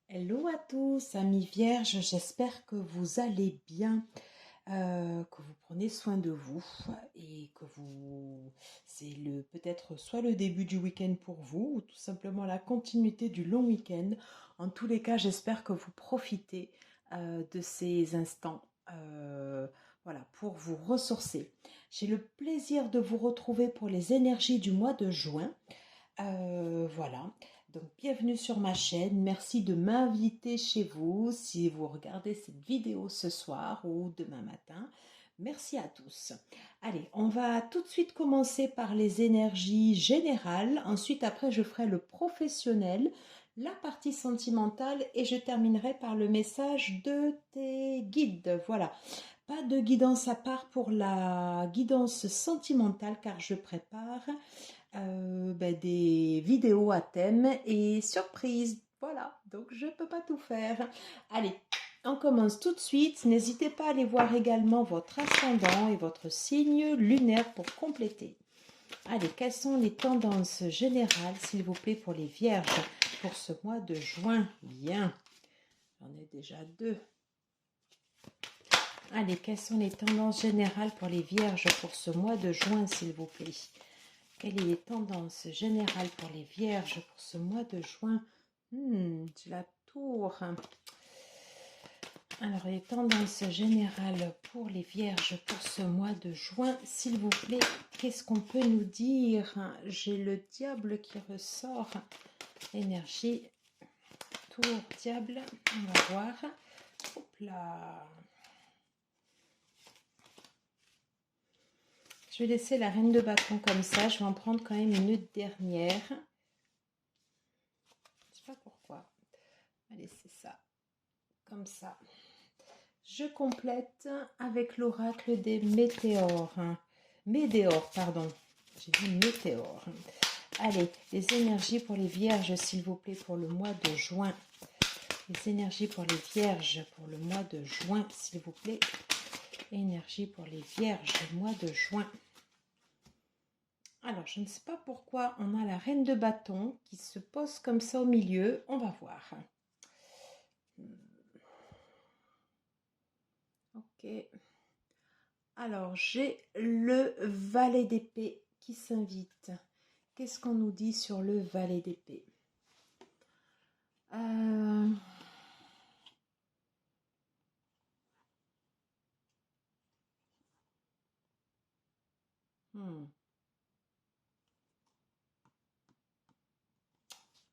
Hello à tous, amis vierges, j'espère que vous allez bien, que vous prenez soin de vous et que c'est peut-être soit le début du week-end pour vous ou tout simplement la continuité du long week-end. En tous les cas, j'espère que vous profitez de ces instants, voilà, pour vous ressourcer. J'ai le plaisir de vous retrouver pour les énergies du mois de juin. Voilà, donc bienvenue sur ma chaîne. Merci de m'inviter chez vous si vous regardez cette vidéo ce soir ou demain matin. Merci à tous. Allez, on va tout de suite commencer par les énergies générales. Ensuite, après, je ferai le professionnel, la partie sentimentale et je terminerai par le message de tes guides. Voilà, pas de guidance à part pour la guidance sentimentale car je prépare des vidéos à thème et surprise. Voilà, donc je ne peux pas tout faire. Allez, on commence tout de suite. N'hésitez pas à aller voir également votre ascendant et votre signe lunaire pour compléter. Allez, quelles sont les tendances générales, s'il vous plaît, pour les vierges pour ce mois de juin? Bien, j'en ai déjà deux. Allez, quelles sont les tendances générales pour les vierges pour ce mois de juin, s'il vous plaît? Quelles sont les tendances générales pour les vierges pour ce mois de juin? C'est la tour. Alors, les tendances générales pour les vierges pour ce mois de juin, s'il vous plaît, qu'est-ce qu'on peut nous dire? J'ai le diable qui ressort. Énergie, tour, diable, on va voir. Hop là. Je vais laisser la reine de bâton comme ça. Je vais en prendre quand même une dernière. Je sais pas pourquoi. Allez, c'est ça. Comme ça. Je complète avec l'oracle des météores. Météores, pardon. J'ai dit météores. Allez, les énergies pour les vierges, s'il vous plaît, pour le mois de juin. Les énergies pour les vierges pour le mois de juin, s'il vous plaît. Énergie pour les vierges, le mois de juin. Alors, je ne sais pas pourquoi on a la reine de bâton qui se pose comme ça au milieu. On va voir. Ok. Alors, j'ai le valet d'épée qui s'invite. Qu'est-ce qu'on nous dit sur le valet d'épée?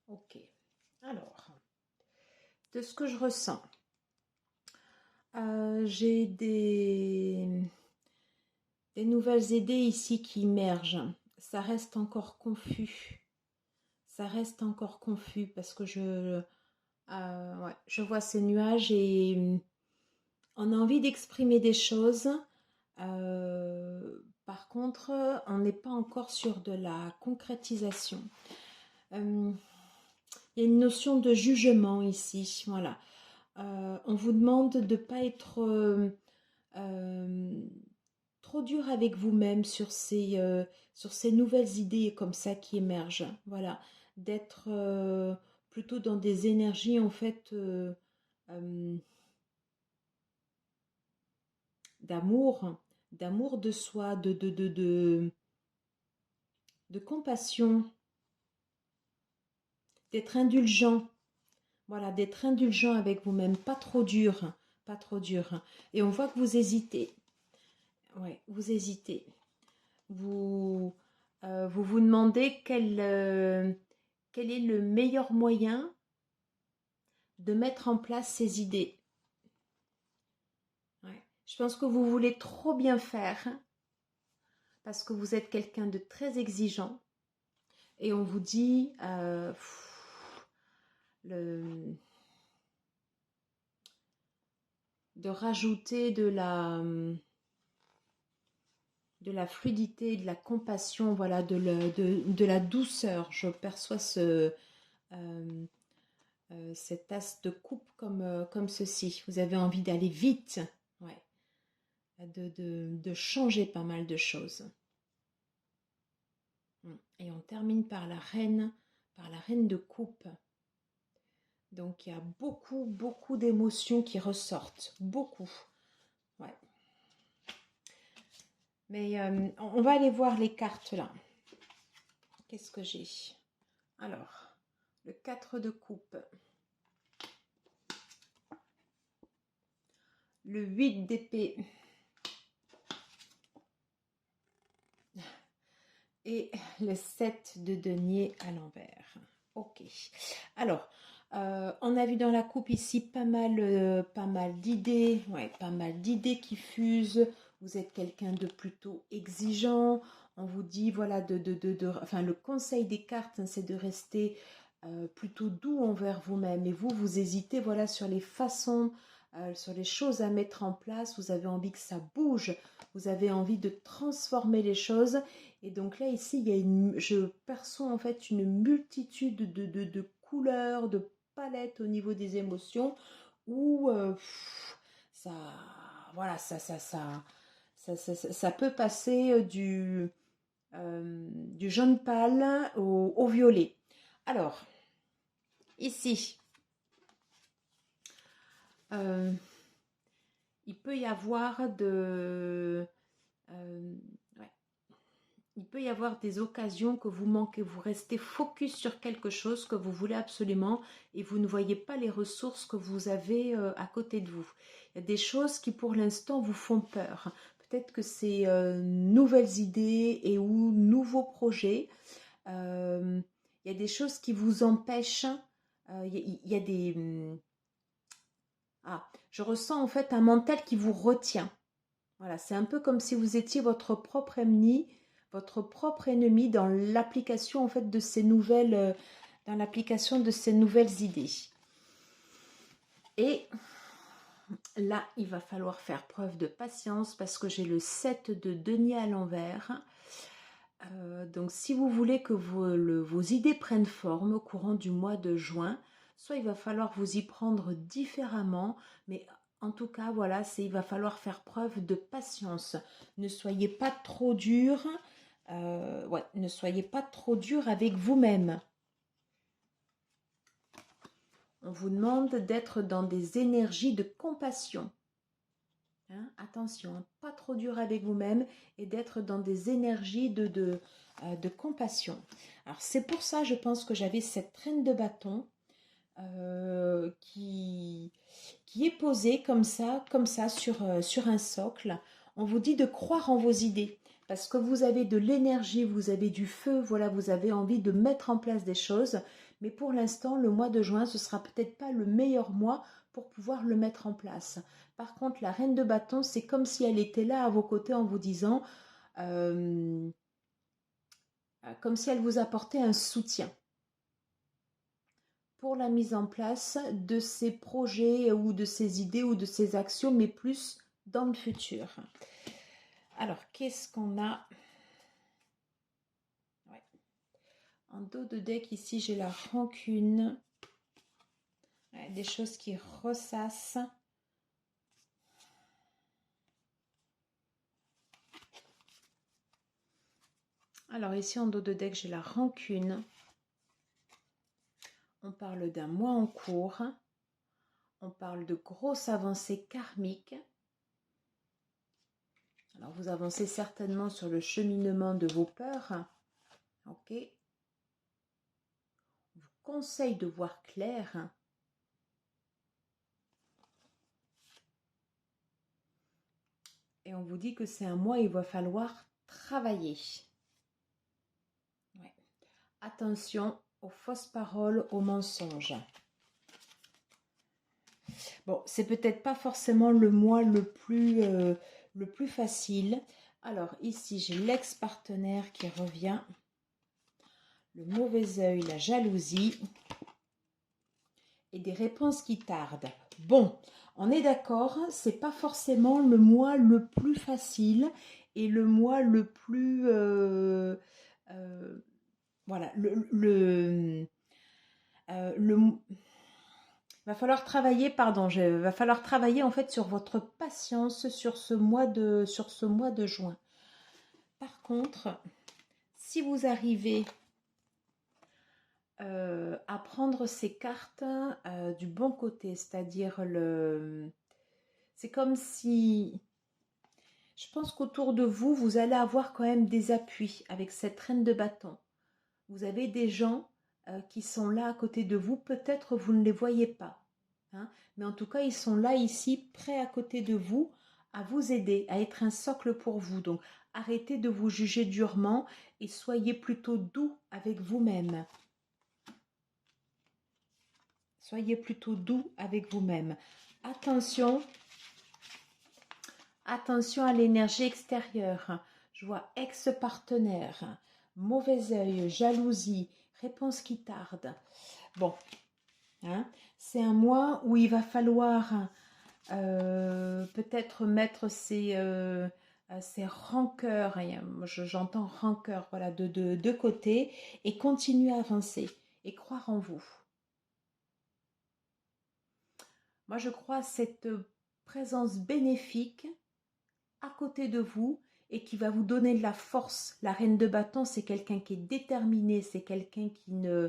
Ok. Alors, de ce que je ressens, j'ai des nouvelles idées ici qui émergent. Ça reste encore confus. Ça reste encore confus parce que je vois ces nuages et on a envie d'exprimer des choses. Par contre, on n'est pas encore sur de la concrétisation. Il y a une notion de jugement ici. Voilà. On vous demande de ne pas être trop dur avec vous-même sur ces nouvelles idées comme ça qui émergent. Voilà. D'être plutôt dans des énergies en fait d'amour, d'amour de soi, de compassion, d'être indulgent. Voilà, d'être indulgent avec vous-même, pas trop dur, pas trop dur. Et on voit que vous hésitez. Ouais, vous hésitez. Vous demandez quel est le meilleur moyen de mettre en place ces idées. Ouais. Je pense que vous voulez trop bien faire parce que vous êtes quelqu'un de très exigeant et on vous dit de rajouter de la fluidité, de la compassion, voilà, de la douceur. Je perçois cet as de coupe comme ceci. Vous avez envie d'aller vite, ouais, de changer pas mal de choses. Et on termine par la reine de coupe. Donc, il y a beaucoup, beaucoup d'émotions qui ressortent. Beaucoup. Ouais. Mais on va aller voir les cartes là. Qu'est-ce que j'ai? Alors, le 4 de coupe. Le 8 d'épée. Et le 7 de denier à l'envers. Ok. Alors, on a vu dans la coupe ici pas mal d'idées. Ouais, pas mal d'idées qui fusent. Vous êtes quelqu'un de plutôt exigeant. On vous dit, voilà, enfin, le conseil des cartes, hein, c'est de rester plutôt doux envers vous-même. Et vous hésitez, voilà, sur les façons, sur les choses à mettre en place. Vous avez envie que ça bouge. Vous avez envie de transformer les choses. Et donc là, ici, il y a je perçois en fait une multitude de couleurs, de palettes au niveau des émotions où ça, voilà, ça peut passer du jaune pâle au violet. Alors, ici, il peut y avoir ouais, il peut y avoir des occasions que vous manquez, vous restez focus sur quelque chose que vous voulez absolument et vous ne voyez pas les ressources que vous avez à côté de vous. Il y a des choses qui pour l'instant vous font peur. Peut-être que c'est nouvelles idées et ou nouveaux projets. Il y a des choses qui vous empêchent. Il y a des... je ressens en fait un mental qui vous retient. Voilà, c'est un peu comme si vous étiez votre propre ennemi dans l'application en fait de ces nouvelles, dans l'application de ces nouvelles idées. Et là, il va falloir faire preuve de patience parce que j'ai le 7 de denier à l'envers. Donc, si vous voulez que vos idées prennent forme au courant du mois de juin, soit il va falloir vous y prendre différemment, mais en tout cas, voilà, il va falloir faire preuve de patience. Ne soyez pas trop dur, ne soyez pas trop dur avec vous-même. On vous demande d'être dans des énergies de compassion. Hein, attention, hein, pas trop dur avec vous-même et d'être dans des énergies de compassion. Alors c'est pour ça, je pense que j'avais cette reine de bâton qui est posée comme ça sur un socle. On vous dit de croire en vos idées parce que vous avez de l'énergie, vous avez du feu, voilà, vous avez envie de mettre en place des choses. Mais pour l'instant, le mois de juin, ce sera peut-être pas le meilleur mois pour pouvoir le mettre en place. Par contre, la reine de bâton, c'est comme si elle était là à vos côtés en vous disant, comme si elle vous apportait un soutien pour la mise en place de ces projets ou de ces idées ou de ces actions, mais plus dans le futur. Alors, qu'est-ce qu'on a? Ouais. En dos de deck, ici, j'ai la rancune. Ouais, des choses qui ressassent. Alors, ici, en dos de deck, j'ai la rancune. On parle d'un mois en cours. On parle de grosses avancées karmiques. Alors, vous avancez certainement sur le cheminement de vos peurs. Ok. On vous conseille de voir clair. Et on vous dit que c'est un mois où il va falloir travailler. Ouais. Attention aux fausses paroles, aux mensonges. Bon, c'est peut-être pas forcément le mois le plus facile. Alors ici, j'ai l'ex-partenaire qui revient. Le mauvais œil, la jalousie. Et des réponses qui tardent. Bon, on est d'accord, c'est pas forcément le mois le plus facile et le mois le plus... voilà, va falloir travailler, va falloir travailler en fait sur votre patience sur ce mois de juin. Par contre, si vous arrivez à prendre ces cartes du bon côté, c'est-à-dire c'est comme si, je pense qu'autour de vous, vous allez avoir quand même des appuis avec cette reine de bâton. Vous avez des gens qui sont là à côté de vous, peut-être vous ne les voyez pas, hein, mais en tout cas, ils sont là ici, prêts à côté de vous, à vous aider, à être un socle pour vous. Donc, arrêtez de vous juger durement et soyez plutôt doux avec vous-même. Soyez plutôt doux avec vous-même. Attention, attention à l'énergie extérieure. Je vois ex-partenaire, mauvais œil, jalousie, réponse qui tarde. Bon, hein, c'est un mois où il va falloir peut-être mettre ses rancœurs, j'entends rancœur, voilà, de côté et continuer à avancer et croire en vous. Moi, je crois à cette présence bénéfique à côté de vous et qui va vous donner de la force. La reine de bâton, c'est quelqu'un qui est déterminé, c'est quelqu'un qui ne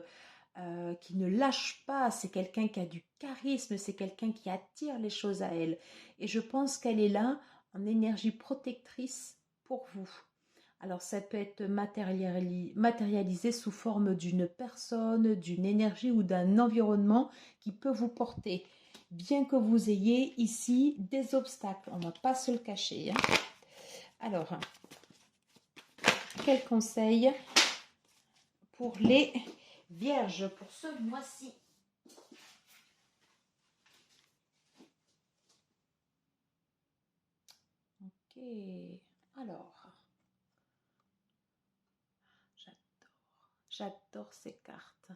lâche pas, c'est quelqu'un qui a du charisme, c'est quelqu'un qui attire les choses à elle. Et je pense qu'elle est là en énergie protectrice pour vous. Alors ça peut être matérialisé sous forme d'une personne, d'une énergie ou d'un environnement qui peut vous porter. Bien que vous ayez ici des obstacles, on ne va pas se le cacher, hein. Alors, quel conseil pour les vierges pour ce mois-ci? Ok, alors, j'adore ces cartes.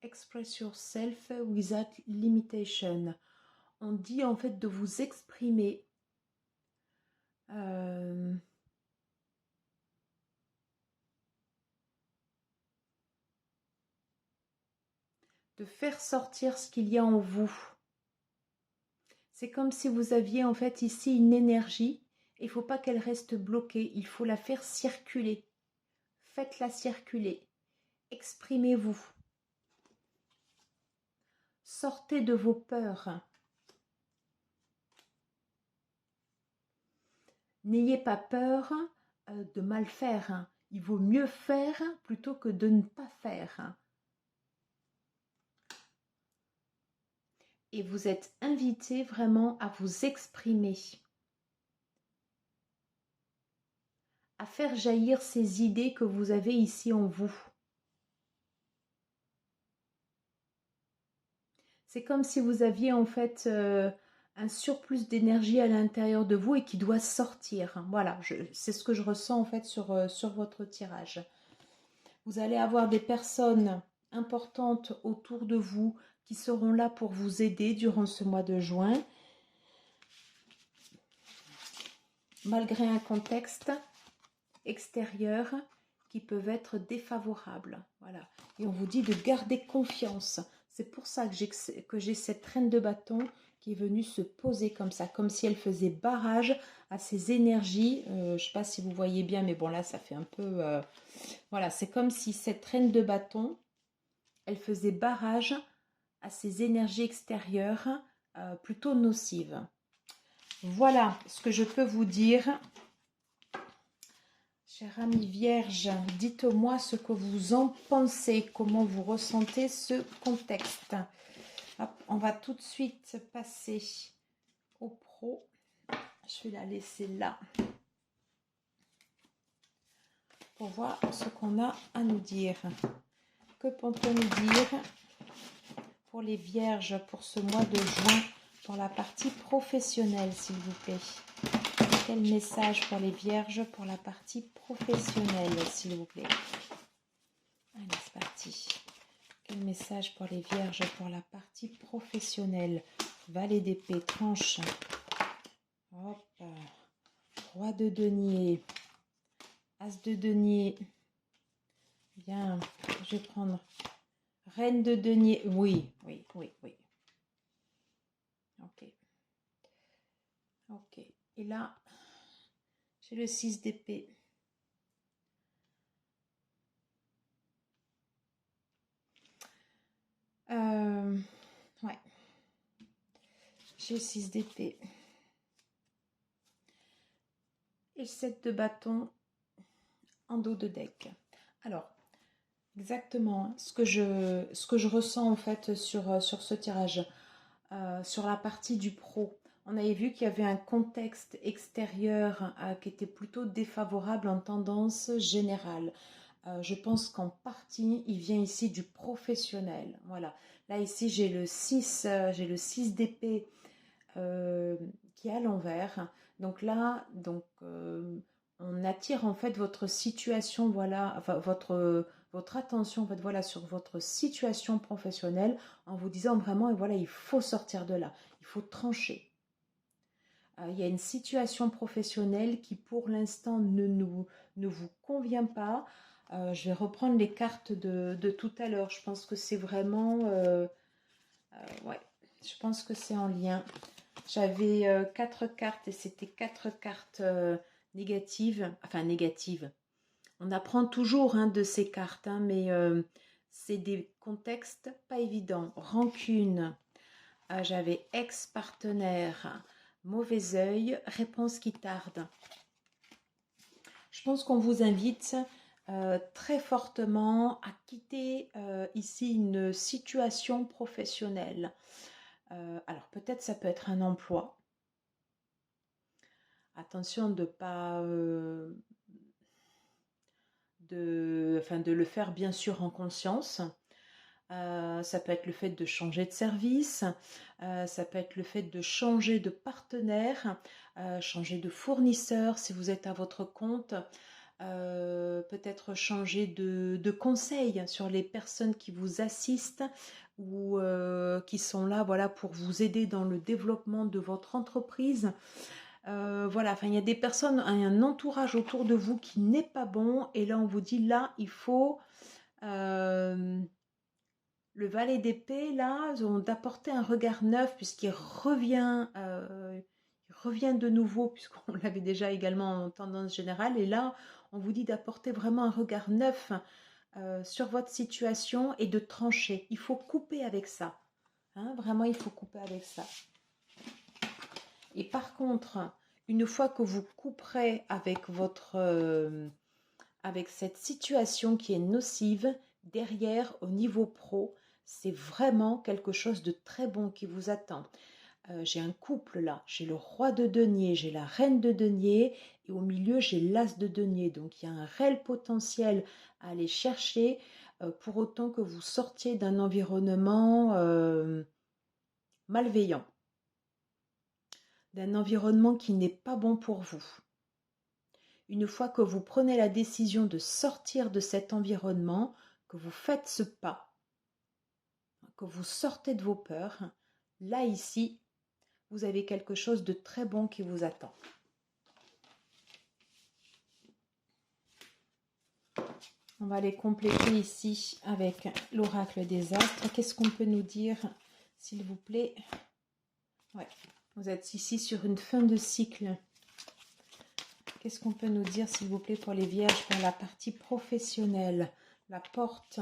Express yourself without limitation. On dit en fait de vous exprimer. De faire sortir ce qu'il y a en vous. C'est comme si vous aviez en fait ici une énergie. Il ne faut pas qu'elle reste bloquée. Il faut la faire circuler. Faites-la circuler. Exprimez-vous. Sortez de vos peurs. N'ayez pas peur de mal faire. Il vaut mieux faire plutôt que de ne pas faire. Et vous êtes invité vraiment à vous exprimer, à faire jaillir ces idées que vous avez ici en vous. C'est comme si vous aviez en fait un surplus d'énergie à l'intérieur de vous et qui doit sortir. Voilà, c'est ce que je ressens en fait sur votre tirage. Vous allez avoir des personnes importantes autour de vous qui seront là pour vous aider durant ce mois de juin. Malgré un contexte extérieur qui peut être défavorable. Voilà. Et on vous dit de garder confiance. C'est pour ça que j'ai cette reine de bâton qui est venue se poser comme ça, comme si elle faisait barrage à ces énergies. Je ne sais pas si vous voyez bien, mais bon là, ça fait un peu... voilà, c'est comme si cette reine de bâton, elle faisait barrage à ces énergies extérieures plutôt nocives. Voilà ce que je peux vous dire. Chère amie vierge, dites-moi ce que vous en pensez, comment vous ressentez ce contexte. Hop, on va tout de suite passer au pro. Je vais la laisser là pour voir ce qu'on a à nous dire. Que peut-on nous dire pour les vierges pour ce mois de juin, pour la partie professionnelle, s'il vous plaît? Quel message pour les vierges pour la partie professionnelle, s'il vous plaît? Allez, c'est parti. Quel message pour les vierges pour la partie professionnelle? Valet d'épée, tranche. Hop. Roi de denier. As de denier. Bien. Je vais prendre reine de denier. Oui, oui, oui, oui. Ok. Ok. Et là, j'ai le 6 d'épée. Ouais, j'ai 6 d'épée. Et 7 de bâton en dos de deck. Alors, exactement ce que je ressens en fait sur ce tirage, sur la partie du pro. On avait vu qu'il y avait un contexte extérieur qui était plutôt défavorable en tendance générale. Je pense qu'en partie, il vient ici du professionnel. Voilà. Là, ici, j'ai le 6 d'épée qui est à l'envers. Donc là, on attire en fait votre situation, voilà, enfin votre attention en fait, voilà, sur votre situation professionnelle en vous disant vraiment, et voilà, il faut sortir de là, il faut trancher. Il y a une situation professionnelle qui pour l'instant ne vous convient pas. Je vais reprendre les cartes de tout à l'heure. Je pense que c'est vraiment... ouais, je pense que c'est en lien. J'avais 4 cartes et c'était 4 cartes négatives. Enfin, négatives. On apprend toujours hein, de ces cartes, hein, mais c'est des contextes pas évidents. Rancune. J'avais ex-partenaire. Mauvais œil. Réponse qui tarde. Je pense qu'on vous invite très fortement à quitter ici une situation professionnelle. Alors peut-être ça peut être un emploi. Attention de pas de le faire bien sûr en conscience. Ça peut être le fait de changer de service, ça peut être le fait de changer de partenaire, changer de fournisseur si vous êtes à votre compte, peut-être changer de conseil sur les personnes qui vous assistent ou qui sont là voilà, pour vous aider dans le développement de votre entreprise. Voilà, enfin, il y a des personnes, un entourage autour de vous qui n'est pas bon. Et là, on vous dit, là, il faut... le valet d'épée, là, d'apporter un regard neuf puisqu'il revient de nouveau, puisqu'on l'avait déjà également en tendance générale. Et là, on vous dit d'apporter vraiment un regard neuf sur votre situation et de trancher. Il faut couper avec ça. Hein, vraiment, il faut couper avec ça. Et par contre, une fois que vous couperez avec avec cette situation qui est nocive, derrière, au niveau pro, c'est vraiment quelque chose de très bon qui vous attend. J'ai un couple là, j'ai le roi de denier, j'ai la reine de denier et au milieu j'ai l'as de denier. Donc il y a un réel potentiel à aller chercher pour autant que vous sortiez d'un environnement malveillant, d'un environnement qui n'est pas bon pour vous. Une fois que vous prenez la décision de sortir de cet environnement, que vous faites ce pas, que vous sortez de vos peurs, là ici, vous avez quelque chose de très bon qui vous attend. On va les compléter ici avec l'oracle des astres. Qu'est-ce qu'on peut nous dire, s'il vous plaît? Ouais, vous êtes ici sur une fin de cycle. Qu'est-ce qu'on peut nous dire, s'il vous plaît, pour les vierges, pour la partie professionnelle? La porte.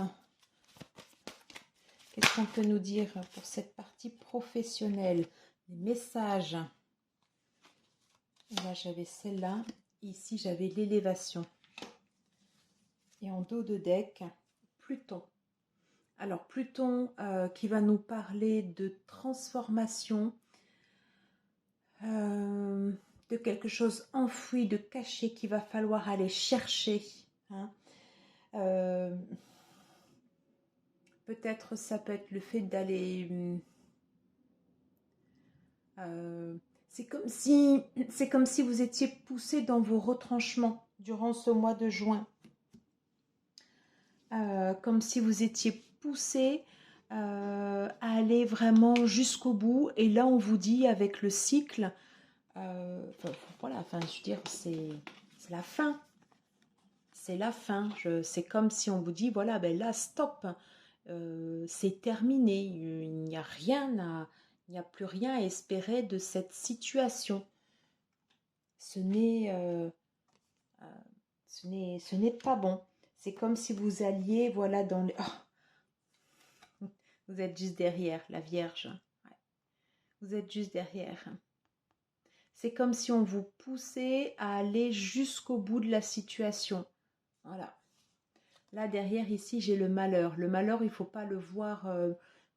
Qu'est-ce qu'on peut nous dire pour cette partie professionnelle? Les messages. Là, j'avais celle-là. Ici, j'avais l'élévation. Et en dos de deck, Pluton. Alors, Pluton qui va nous parler de transformation, de quelque chose enfoui, de caché qu'il va falloir aller chercher. Hein. Peut-être ça peut être le fait d'aller... c'est comme si vous étiez poussé dans vos retranchements durant ce mois de juin. Comme si vous étiez poussé à aller vraiment jusqu'au bout. Et là, on vous dit avec le cycle, voilà, enfin, je veux dire, c'est la fin. C'est la fin. C'est comme si on vous dit, voilà, ben là, stop. C'est terminé. Il n'y a rien il n'y a plus rien à espérer de cette situation. Ce n'est pas bon. C'est comme si vous alliez, voilà, dans les... Oh, Vous êtes juste derrière, la Vierge. Ouais. Vous êtes juste derrière. C'est comme si on vous poussait à aller jusqu'au bout de la situation. Voilà. Là, derrière, ici, j'ai le malheur. Le malheur, il ne faut pas le voir,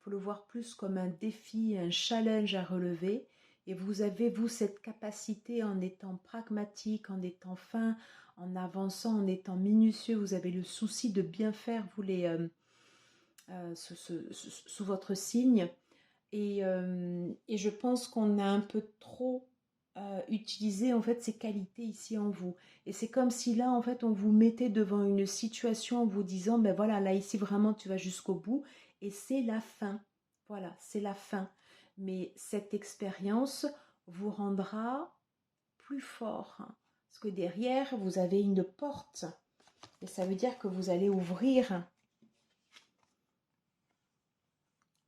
faut le voir plus comme un défi, un challenge à relever. Et vous avez, vous, cette capacité en étant pragmatique, en étant fin, en avançant, en étant minutieux. Vous avez le souci de bien faire, vous, sous votre signe. Et je pense qu'on a un peu trop utilisé en fait ces qualités ici en vous. Et c'est comme si là en fait on vous mettait devant une situation en vous disant ben voilà, là ici vraiment tu vas jusqu'au bout et c'est la fin. Voilà, c'est la fin. Mais cette expérience vous rendra plus fort. Parce que derrière vous avez une porte. Et ça veut dire que vous allez ouvrir.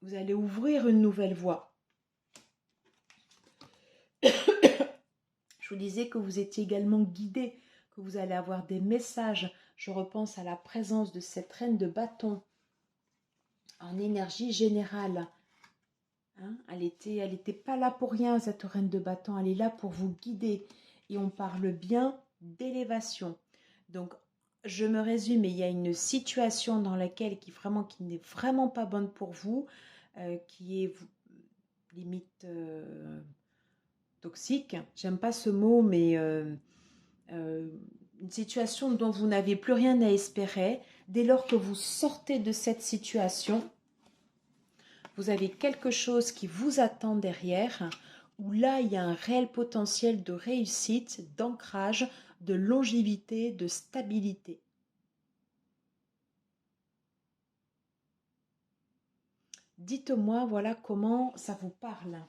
Vous allez ouvrir une nouvelle voie. Je vous disais que vous étiez également guidé, que vous allez avoir des messages. Je repense à la présence de cette reine de bâton en énergie générale. Hein, elle était pas là pour rien, cette reine de bâton. Elle est là pour vous guider. Et on parle bien d'élévation. Donc, je me résume, il y a une situation dans laquelle qui n'est vraiment pas bonne pour vous, qui est limite toxique. J'aime pas ce mot, mais une situation dont vous n'avez plus rien à espérer. Dès lors que vous sortez de cette situation, vous avez quelque chose qui vous attend derrière, où là, il y a un réel potentiel de réussite, d'ancrage, de longévité, de stabilité. Dites-moi, voilà comment ça vous parle.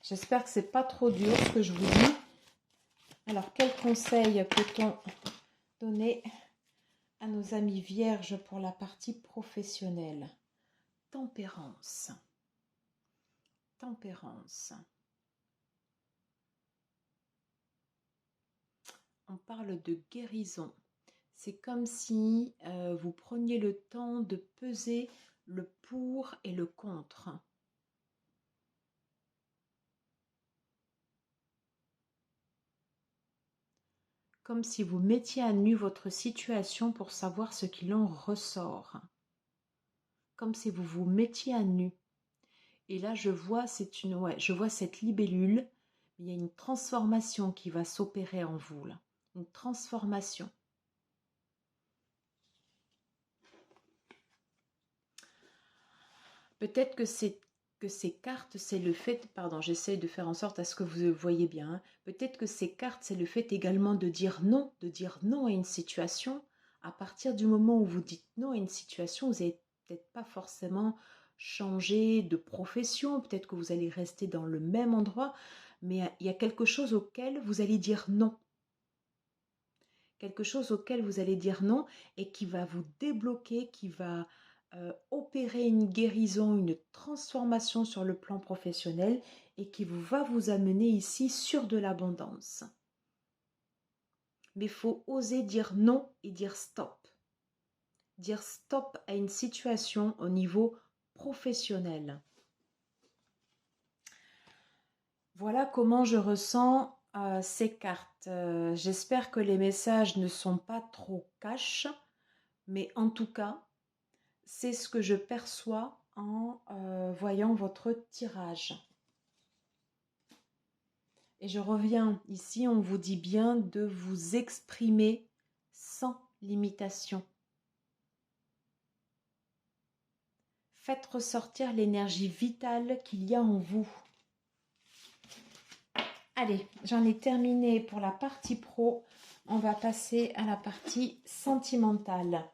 J'espère que c'est pas trop dur ce que je vous dis. Alors, quel conseil peut-on donner à nos amis vierges pour la partie professionnelle? Tempérance. Tempérance. On parle de guérison. C'est comme si vous preniez le temps de peser le pour et le contre. Comme si vous mettiez à nu votre situation pour savoir ce qu'il en ressort. Comme si vous vous mettiez à nu. Et là, je vois, je vois cette libellule. Il y a une transformation qui va s'opérer en vous, là. Une transformation. Peut-être que ces cartes, c'est le fait, pardon, j'essaye de faire en sorte à ce que vous voyez bien, hein. Peut-être que ces cartes, c'est le fait également de dire non à une situation. À partir du moment où vous dites non à une situation, vous n'allez peut-être pas forcément changer de profession, peut-être que vous allez rester dans le même endroit, mais il y a quelque chose auquel vous allez dire non. Quelque chose auquel vous allez dire non et qui va vous débloquer, qui va opérer une guérison, une transformation sur le plan professionnel et qui va vous amener ici sur de l'abondance. Mais il faut oser dire non et dire stop. Dire stop à une situation au niveau professionnel. Voilà comment je ressens ces cartes. J'espère que les messages ne sont pas trop cash, mais en tout cas, c'est ce que je perçois en voyant votre tirage. Et je reviens ici, on vous dit bien de vous exprimer sans limitation. Faites ressortir l'énergie vitale qu'il y a en vous. Allez, j'en ai terminé pour la partie pro. On va passer à la partie sentimentale.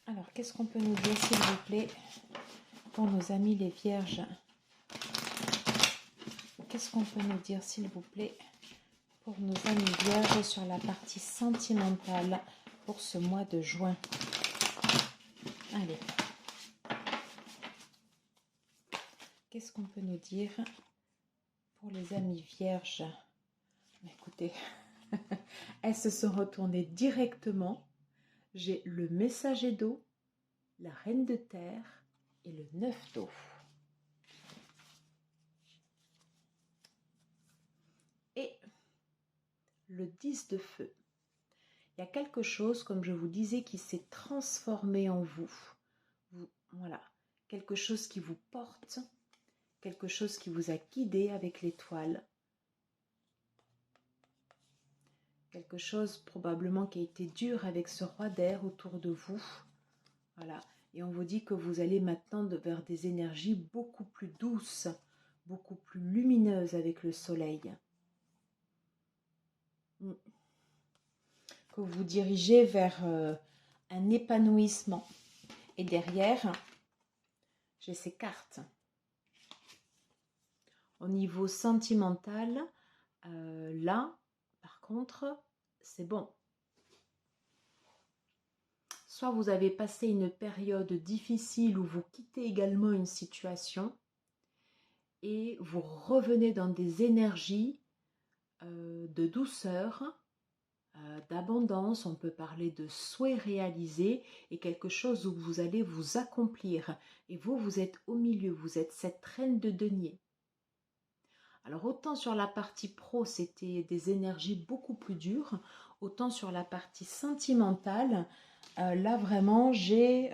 Alors, qu'est-ce qu'on peut nous dire, s'il vous plaît, pour nos amis les vierges? Qu'est-ce qu'on peut nous dire, s'il vous plaît, pour nos amis vierges sur la partie sentimentale pour ce mois de juin? Allez. Qu'est-ce qu'on peut nous dire Pour les amis vierges, écoutez, elles se sont retournées directement. J'ai le messager d'eau, la reine de terre et le 9 d'eau. Et le 10 de feu. Il y a quelque chose, comme je vous disais, qui s'est transformé en vous. Voilà, quelque chose qui vous porte, quelque chose qui vous a guidé avec l'étoile. Quelque chose probablement qui a été dur avec ce roi d'air autour de vous. Voilà, et on vous dit que vous allez maintenant vers des énergies beaucoup plus douces, beaucoup plus lumineuses avec le soleil. Que vous dirigez vers un épanouissement. Et derrière, j'ai ces cartes. Au niveau sentimental, là, par contre, c'est bon. Soit vous avez passé une période difficile où vous quittez également une situation et vous revenez dans des énergies de douceur, d'abondance, on peut parler de souhaits réalisés et quelque chose où vous allez vous accomplir. Et vous, vous êtes au milieu, vous êtes cette reine de denier. Alors autant sur la partie pro, c'était des énergies beaucoup plus dures, autant sur la partie sentimentale, là vraiment j'ai...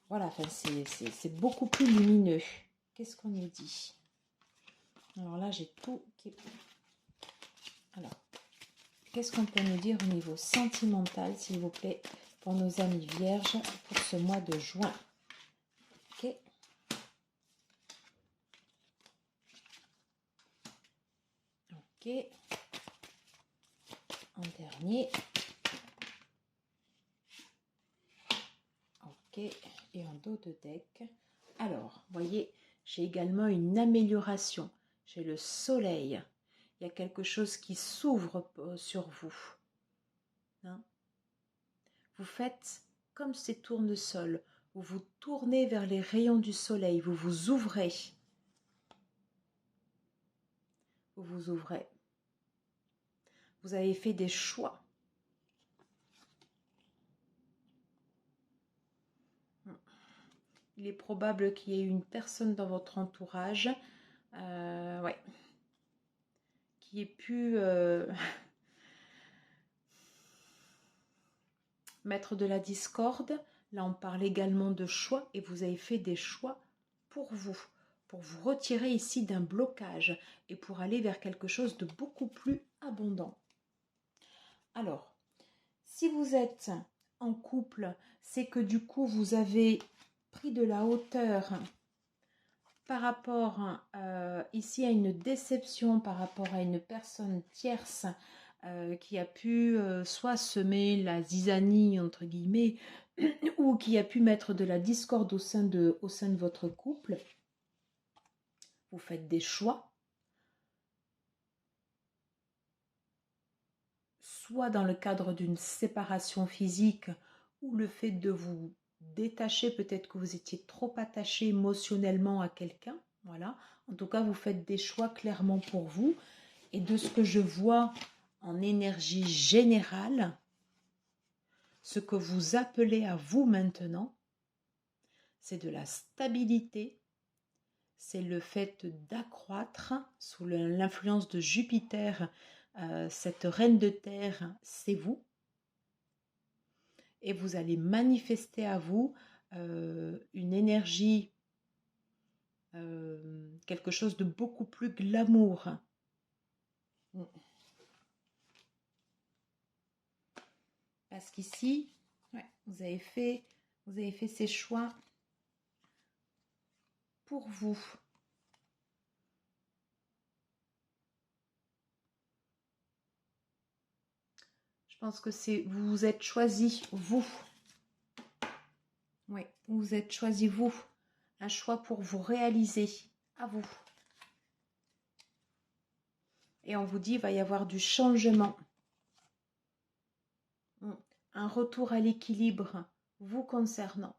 voilà, enfin, c'est beaucoup plus lumineux. Qu'est-ce qu'on nous dit? Alors là, j'ai tout qui... Alors, qu'est-ce qu'on peut nous dire au niveau sentimental, s'il vous plaît, pour nos amis vierges, pour ce mois de juin? Ok. Ok. En dernier. Ok. Et en dos de deck. Alors, voyez, j'ai également une amélioration. J'ai le soleil. Il y a quelque chose qui s'ouvre sur vous. Hein? Vous faites comme ces tournesols. Vous vous tournez vers les rayons du soleil. Vous vous ouvrez. Vous vous ouvrez. Vous avez fait des choix. Il est probable qu'il y ait une personne dans votre entourage ouais, qui ait pu mettre de la discorde. Là, on parle également de choix et vous avez fait des choix pour vous retirer ici d'un blocage et pour aller vers quelque chose de beaucoup plus abondant. Alors, si vous êtes en couple, c'est que du coup, vous avez pris de la hauteur par rapport ici à une déception, par rapport à une personne tierce qui a pu soit semer la zizanie, entre guillemets, ou qui a pu mettre de la discorde au sein de votre couple. Vous faites des choix, soit dans le cadre d'une séparation physique ou le fait de vous détacher, peut-être que vous étiez trop attaché émotionnellement à quelqu'un. Voilà. En tout cas, vous faites des choix clairement pour vous. Et de ce que je vois en énergie générale, ce que vous appelez à vous maintenant, c'est de la stabilité, c'est le fait d'accroître sous l'influence de Jupiter, cette reine de terre, c'est vous. Et vous allez manifester à vous une énergie, quelque chose de beaucoup plus glamour. Parce qu'ici, ouais, vous avez fait ces choix pour vous. Je pense que c'est vous vous êtes choisi, vous. Oui, vous vous êtes choisi, vous. Un choix pour vous réaliser, à vous. Et on vous dit, il va y avoir du changement. Un retour à l'équilibre vous concernant.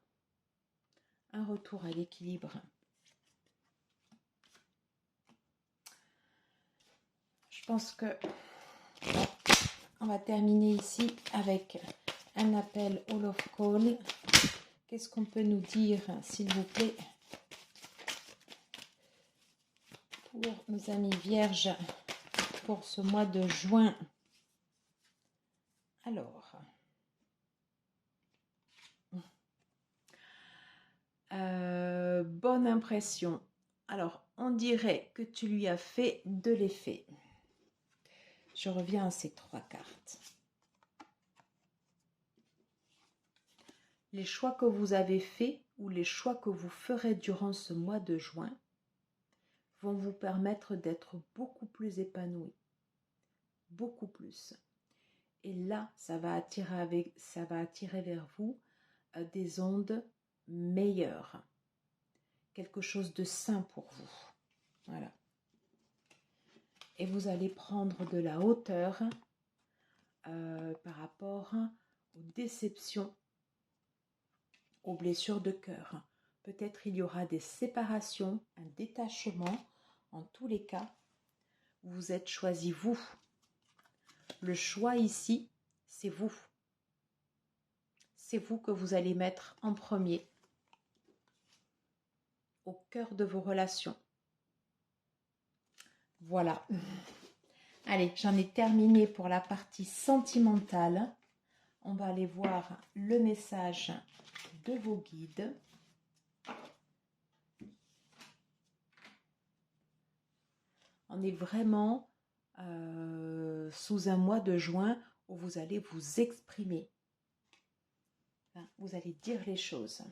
Un retour à l'équilibre. pense que on va terminer ici avec un appel All of Call. Qu'est-ce qu'on peut nous dire, s'il vous plaît, pour nos amis vierges pour ce mois de juin? Alors, bonne impression. Alors, on dirait que tu lui as fait de l'effet. Je reviens à ces 3 cartes. Les choix que vous avez faits ou les choix que vous ferez durant ce mois de juin vont vous permettre d'être beaucoup plus épanoui. Beaucoup plus. Et là, ça va attirer vers vous des ondes meilleures. Quelque chose de sain pour vous. Voilà. Et vous allez prendre de la hauteur par rapport aux déceptions, aux blessures de cœur. Peut-être il y aura des séparations, un détachement. En tous les cas, vous êtes choisi vous. Le choix ici, c'est vous. C'est vous que vous allez mettre en premier, au cœur de vos relations. Voilà. Allez, j'en ai terminé pour la partie sentimentale. On va aller voir le message de vos guides. On est vraiment sous un mois de juin où vous allez vous exprimer. Enfin, vous allez dire les choses.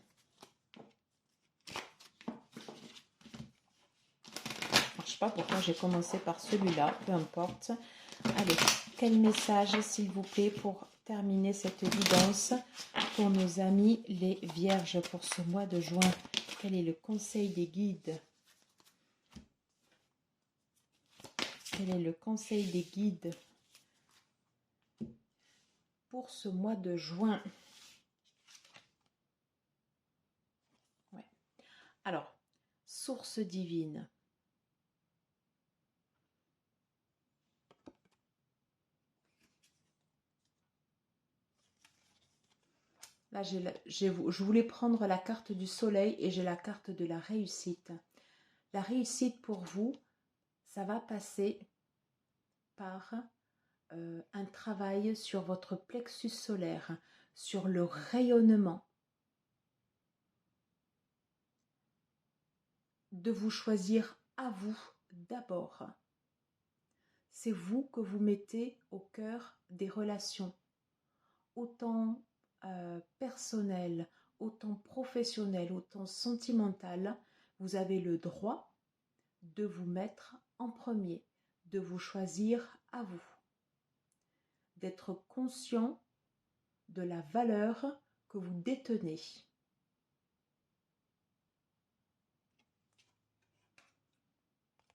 Je ne sais pas pourquoi j'ai commencé par celui-là, peu importe. Allez, quel message, s'il vous plaît, pour terminer cette guidance pour nos amis les vierges pour ce mois de juin? Quel est le conseil des guides? Quel est le conseil des guides pour ce mois de juin? Ouais. Alors, source divine. Là, je voulais prendre la carte du soleil et j'ai la carte de la réussite. La réussite pour vous, ça va passer par un travail sur votre plexus solaire, sur le rayonnement. De vous choisir à vous d'abord. C'est vous que vous mettez au cœur des relations, autant personnelles, autant professionnelles, autant sentimentales. Vous avez le droit de vous mettre en premier, de vous choisir à vous, d'être conscient de la valeur que vous détenez.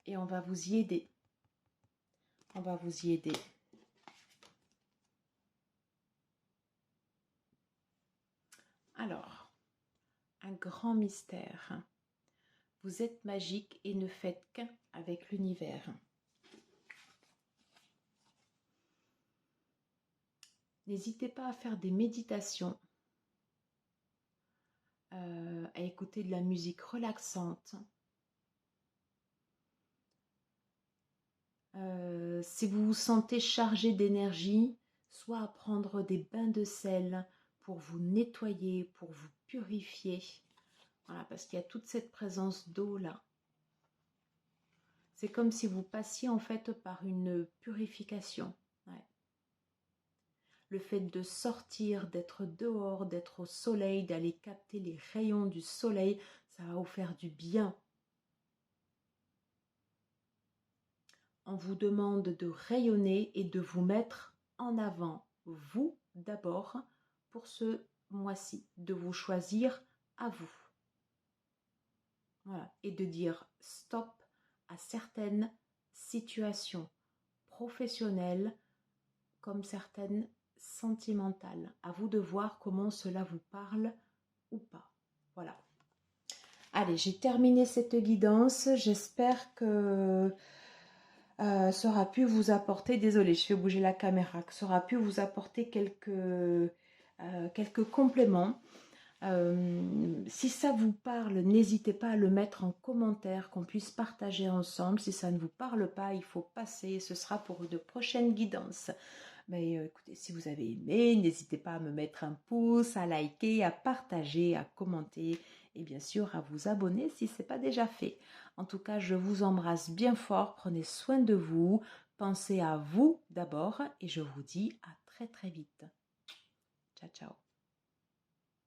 Et on va vous y aider. On va vous y aider. Alors, un grand mystère. Vous êtes magique et ne faites qu'un avec l'univers. N'hésitez pas à faire des méditations, à écouter de la musique relaxante. Si vous vous sentez chargé d'énergie, soit à prendre des bains de sel pour vous nettoyer, pour vous purifier. Voilà, parce qu'il y a toute cette présence d'eau là. C'est comme si vous passiez en fait par une purification. Ouais. Le fait de sortir, d'être dehors, d'être au soleil, d'aller capter les rayons du soleil, ça va vous faire du bien. On vous demande de rayonner et de vous mettre en avant, vous d'abord, pour ce mois-ci, de vous choisir à vous. Voilà. Et de dire stop à certaines situations professionnelles comme certaines sentimentales. À vous de voir comment cela vous parle ou pas. Voilà. Allez, j'ai terminé cette guidance. J'espère que ça aura pu vous apporter, désolée, je fais bouger la caméra, que ça aura pu vous apporter quelques compléments. Si ça vous parle, n'hésitez pas à le mettre en commentaire, qu'on puisse partager ensemble. Si ça ne vous parle pas, il faut passer, ce sera pour de prochaines guidances. Mais écoutez, si vous avez aimé, n'hésitez pas à me mettre un pouce, à liker, à partager, à commenter et bien sûr à vous abonner si ce n'est pas déjà fait. En tout cas, je vous embrasse bien fort, prenez soin de vous, pensez à vous d'abord et je vous dis à très très vite. Ciao, ciao.